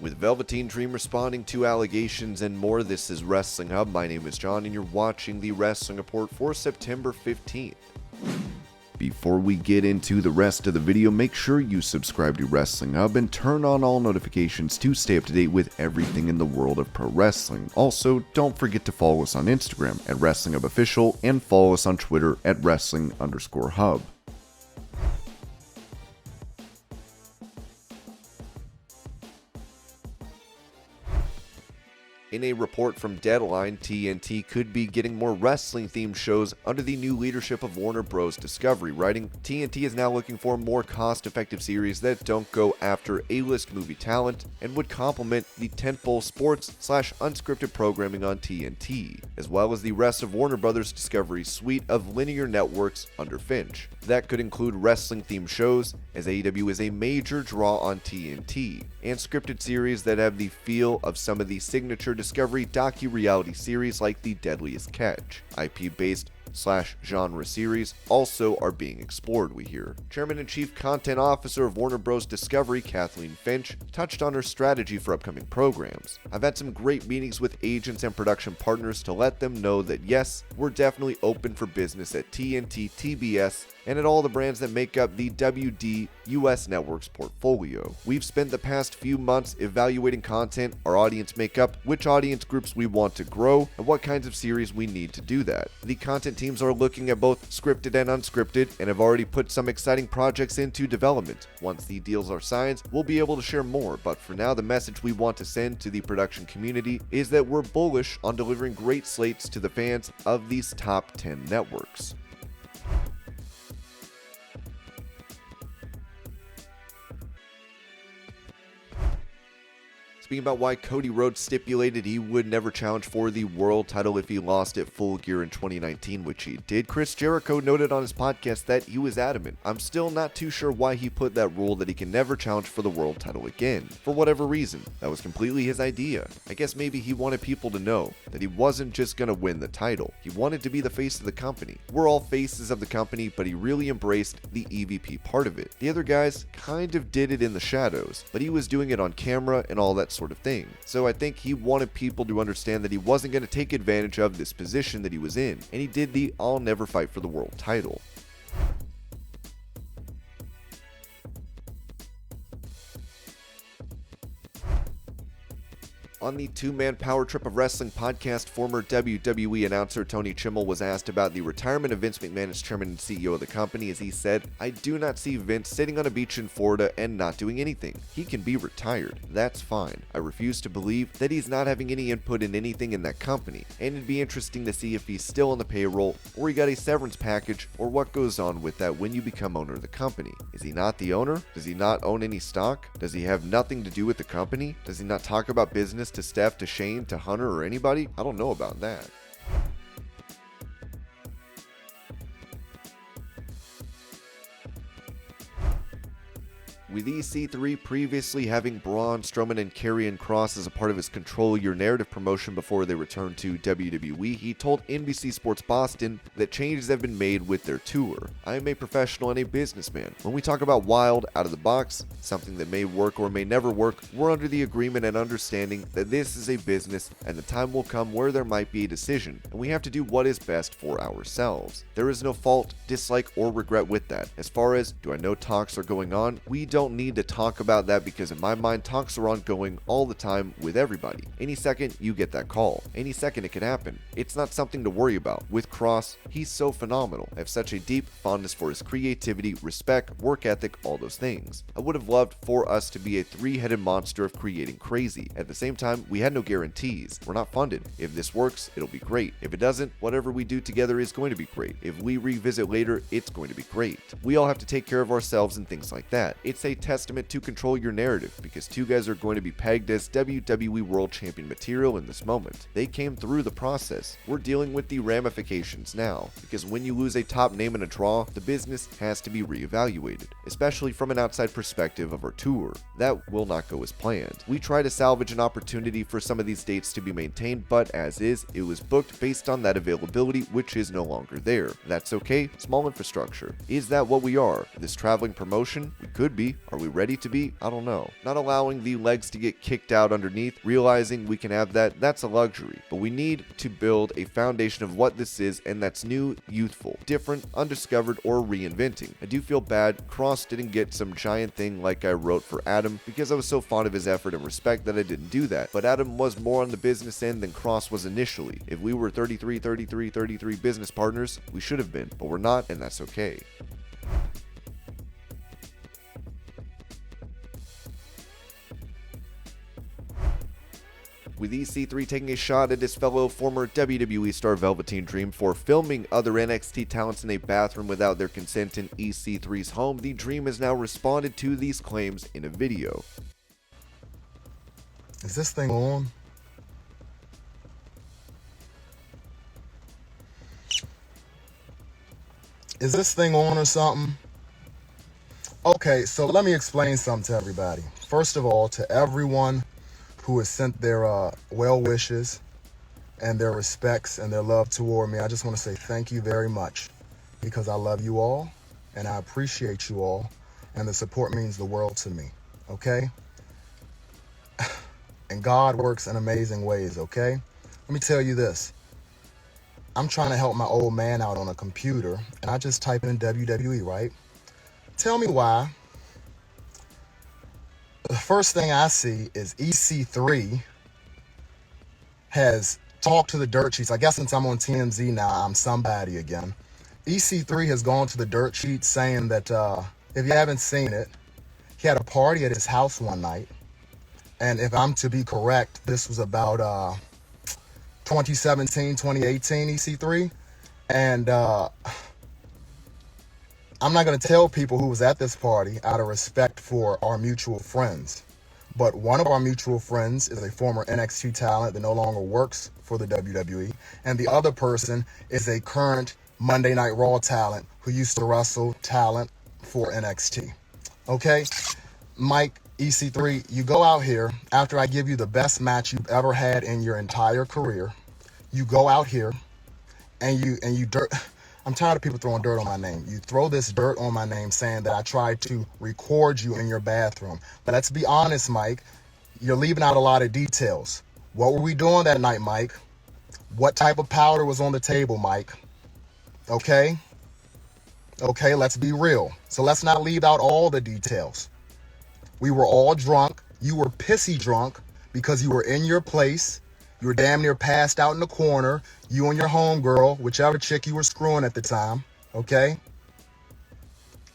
With Velveteen Dream responding to allegations and more, this is Wrestling Hub. My name is John, and you're watching the Wrestling Report for September 15th. Before we get into the rest of the video, make sure you subscribe to Wrestling Hub and turn on all notifications to stay up to date with everything in the world of pro wrestling. Also, don't forget to follow us on Instagram at Wrestling Hub Official and follow us on Twitter at Wrestling_Hub. In a report from Deadline, TNT could be getting more wrestling-themed shows under the new leadership of Warner Bros. Discovery, writing, TNT is now looking for more cost-effective series that don't go after A-list movie talent and would complement the tentpole sports/unscripted programming on TNT, as well as the rest of Warner Bros. Discovery's suite of linear networks under Finch. That could include wrestling-themed shows, as AEW is a major draw on TNT, and scripted series that have the feel of some of the signature Discovery docu-reality series like The Deadliest Catch. IP-based /genre series also are being explored, we hear. Chairman and Chief Content Officer of Warner Bros. Discovery, Kathleen Finch, touched on her strategy for upcoming programs. I've had some great meetings with agents and production partners to let them know that yes, we're definitely open for business at TNT, TBS, and at all the brands that make up the WD US Network's portfolio. We've spent the past few months evaluating content, our audience makeup, which audience groups we want to grow, and what kinds of series we need to do that. The content teams are looking at both scripted and unscripted and have already put some exciting projects into development. Once the deals are signed, we'll be able to share more, but for now the message we want to send to the production community is that we're bullish on delivering great slates to the fans of these top 10 networks. Speaking about why Cody Rhodes stipulated he would never challenge for the world title if he lost at Full Gear in 2019, which he did, Chris Jericho noted on his podcast that he was adamant. I'm still not too sure why he put that rule that he can never challenge for the world title again. For whatever reason, that was completely his idea. I guess maybe he wanted people to know that he wasn't just gonna win the title. He wanted to be the face of the company. We're all faces of the company, but he really embraced the EVP part of it. The other guys kind of did it in the shadows, but he was doing it on camera and all that sort of thing. So I think he wanted people to understand that he wasn't going to take advantage of this position that he was in, and he did the I'll never fight for the world title. On the two-man power trip of wrestling podcast, former WWE announcer Tony Chimmel was asked about the retirement of Vince McMahon as chairman and CEO of the company, as he said, I do not see Vince sitting on a beach in Florida and not doing anything. He can be retired. That's fine. I refuse to believe that he's not having any input in anything in that company, and it'd be interesting to see if he's still on the payroll, or he got a severance package, or what goes on with that when you become owner of the company. Is he not the owner? Does he not own any stock? Does he have nothing to do with the company? Does he not talk about business to Steph, to Shane, to Hunter, or anybody? I don't know about that. With EC3 previously having Braun Strowman and Karrion Kross as a part of his Control Your Narrative promotion before they returned to WWE, he told NBC Sports Boston that changes have been made with their tour. I am a professional and a businessman. When we talk about wild, out of the box, something that may work or may never work, we're under the agreement and understanding that this is a business and the time will come where there might be a decision, and we have to do what is best for ourselves. There is no fault, dislike, or regret with that. As far as, do I know talks are going on? We don't need to talk about that because in my mind talks are ongoing all the time with everybody. Any second you get that call. Any second it could happen. It's not something to worry about. With Kross, he's so phenomenal. I have such a deep fondness for his creativity, respect, work ethic, all those things. I would have loved for us to be a three-headed monster of creating crazy. At the same time, we had no guarantees. We're not funded. If this works, it'll be great. If it doesn't, whatever we do together is going to be great. If we revisit later, it's going to be great. We all have to take care of ourselves and things like that. It's a testament to Control Your Narrative because two guys are going to be pegged as WWE World Champion material in this moment. They came through the process. We're dealing with the ramifications now because when you lose a top name in a draw, the business has to be reevaluated, especially from an outside perspective of our tour. That will not go as planned. We try to salvage an opportunity for some of these dates to be maintained, but as is, it was booked based on that availability, which is no longer there. That's okay. Small infrastructure. Is that what we are? This traveling promotion? We could be. Are we ready to be? I don't know. Not allowing the legs to get kicked out underneath, realizing we can have that, that's a luxury. But we need to build a foundation of what this is, and that's new, youthful, different, undiscovered, or reinventing. I do feel bad Cross didn't get some giant thing like I wrote for Adam, because I was so fond of his effort and respect that I didn't do that. But Adam was more on the business end than Cross was initially. If we were 33 business partners, we should have been, but we're not, and that's okay. With EC3 taking a shot at his fellow former WWE star Velveteen Dream for filming other NXT talents in a bathroom without their consent in EC3's home, the Dream has now responded to these claims in a video. Is this thing on? Is this thing on or something? Okay, so let me explain something to everybody. First of all, to everyone who has sent their well wishes and their respects and their love toward me, I just want to say thank you very much, because I love you all and I appreciate you all, and the support means the world to me, okay? And God works in amazing ways, okay? Let me tell you this. I'm trying to help my old man out on a computer, and I just type in WWE, right? Tell me why. The first thing I see is EC3 has talked to the dirt sheets. I guess since I'm on TMZ now, I'm somebody again. EC3 has gone to the dirt sheets saying that, if you haven't seen it, he had a party at his house one night. And if I'm to be correct, this was about 2017, 2018 EC3. And I'm not going to tell people who was at this party out of respect for our mutual friends. But one of our mutual friends is a former NXT talent that no longer works for the WWE. And the other person is a current Monday Night Raw talent who used to wrestle talent for NXT. Okay? Mike, EC3, you go out here after I give you the best match you've ever had in your entire career. You go out here and you dirt. I'm tired of people throwing dirt on my name. You throw this dirt on my name saying that I tried to record you in your bathroom. But let's be honest, Mike, you're leaving out a lot of details. What were we doing that night, Mike? What type of powder was on the table, Mike? Okay? Okay, let's be real. So let's not leave out all the details. We were all drunk. You were pissy drunk because you were in your place. You were damn near passed out in the corner. You and your homegirl, whichever chick you were screwing at the time, okay?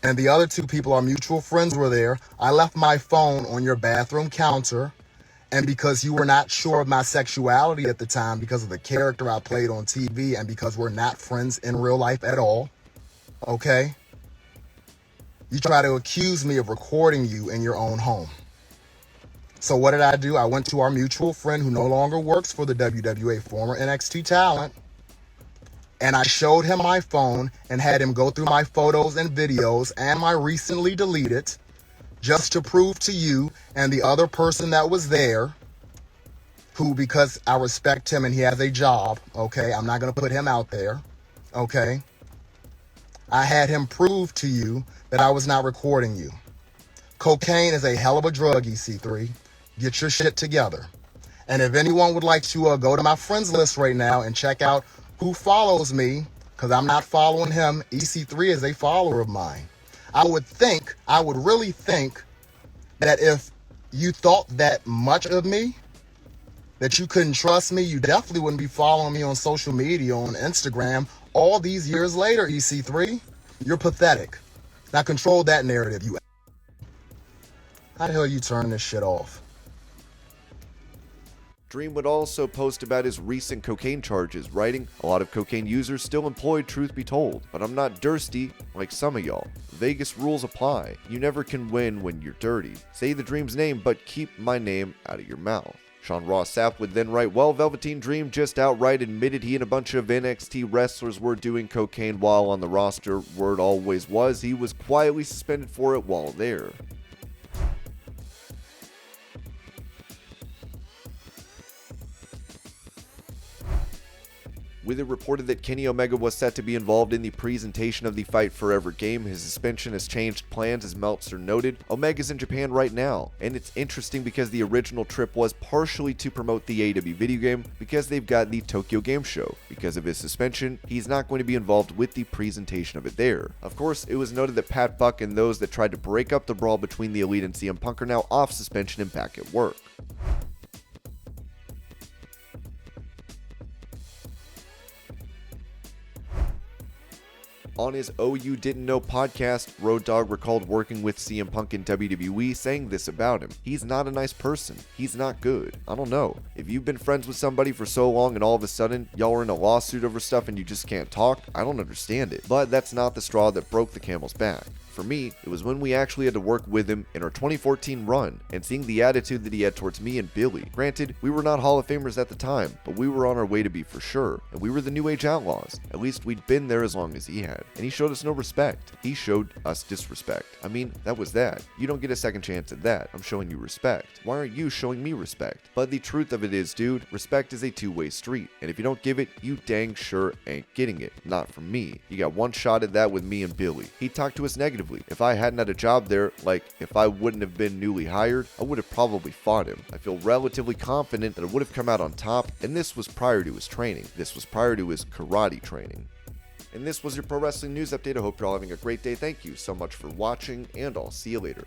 And the other two people, our mutual friends, were there. I left my phone on your bathroom counter. And because you were not sure of my sexuality at the time because of the character I played on TV and because we're not friends in real life at all, okay? You try to accuse me of recording you in your own home. So what did I do? I went to our mutual friend who no longer works for the WWE, former NXT talent, and I showed him my phone and had him go through my photos and videos and my recently deleted, just to prove to you and the other person that was there, who, because I respect him and he has a job, okay, I'm not going to put him out there, okay, I had him prove to you that I was not recording you. Cocaine is a hell of a drug, EC3. Get your shit together. And if anyone would like to go to my friends list right now and check out who follows me, because I'm not following him, EC3 is a follower of mine. I would really think that if you thought that much of me, that you couldn't trust me, you definitely wouldn't be following me on social media, on Instagram, all these years later, EC3. You're pathetic. Now control that narrative, you. How the hell you turn this shit off? Dream would also post about his recent cocaine charges, writing, "A lot of cocaine users still employed, truth be told, but I'm not thirsty like some of y'all. Vegas rules apply. You never can win when you're dirty. Say the Dream's name, but keep my name out of your mouth." Sean Ross Sapp would then write, "Well, Velveteen Dream just outright admitted he and a bunch of NXT wrestlers were doing cocaine while on the roster. Word always was he was quietly suspended for it while there." With it reported that Kenny Omega was set to be involved in the presentation of the Fight Forever game, his suspension has changed plans, as Meltzer noted. Omega's in Japan right now, and it's interesting because the original trip was partially to promote the AEW video game because they've got the Tokyo Game Show. Because of his suspension, he's not going to be involved with the presentation of it there. Of course, it was noted that Pat Buck and those that tried to break up the brawl between the Elite and CM Punk are now off suspension and back at work. On his Oh You Didn't Know podcast, Road Dogg recalled working with CM Punk in WWE, saying this about him: "He's not a nice person. He's not good. I don't know. If you've been friends with somebody for so long and all of a sudden y'all are in a lawsuit over stuff and you just can't talk, I don't understand it." But that's not the straw that broke the camel's back. For me, it was when we actually had to work with him in our 2014 run, and seeing the attitude that he had towards me and Billy. Granted, we were not Hall of Famers at the time, but we were on our way to be for sure, and we were the New Age Outlaws. At least we'd been there as long as he had, and he showed us no respect. He showed us disrespect. I mean, that was that. You don't get a second chance at that. I'm showing you respect. Why aren't you showing me respect? But the truth of it is, dude, respect is a two-way street, and if you don't give it, you dang sure ain't getting it. Not from me. You got one shot at that with me and Billy. He talked to us negatively. If I hadn't had a job there, like if I wouldn't have been newly hired, I would have probably fought him. I feel relatively confident that I would have come out on top, and this was prior to his training. This was prior to his karate training. And this was your Pro Wrestling News Update. I hope you're all having a great day. Thank you so much for watching, and I'll see you later.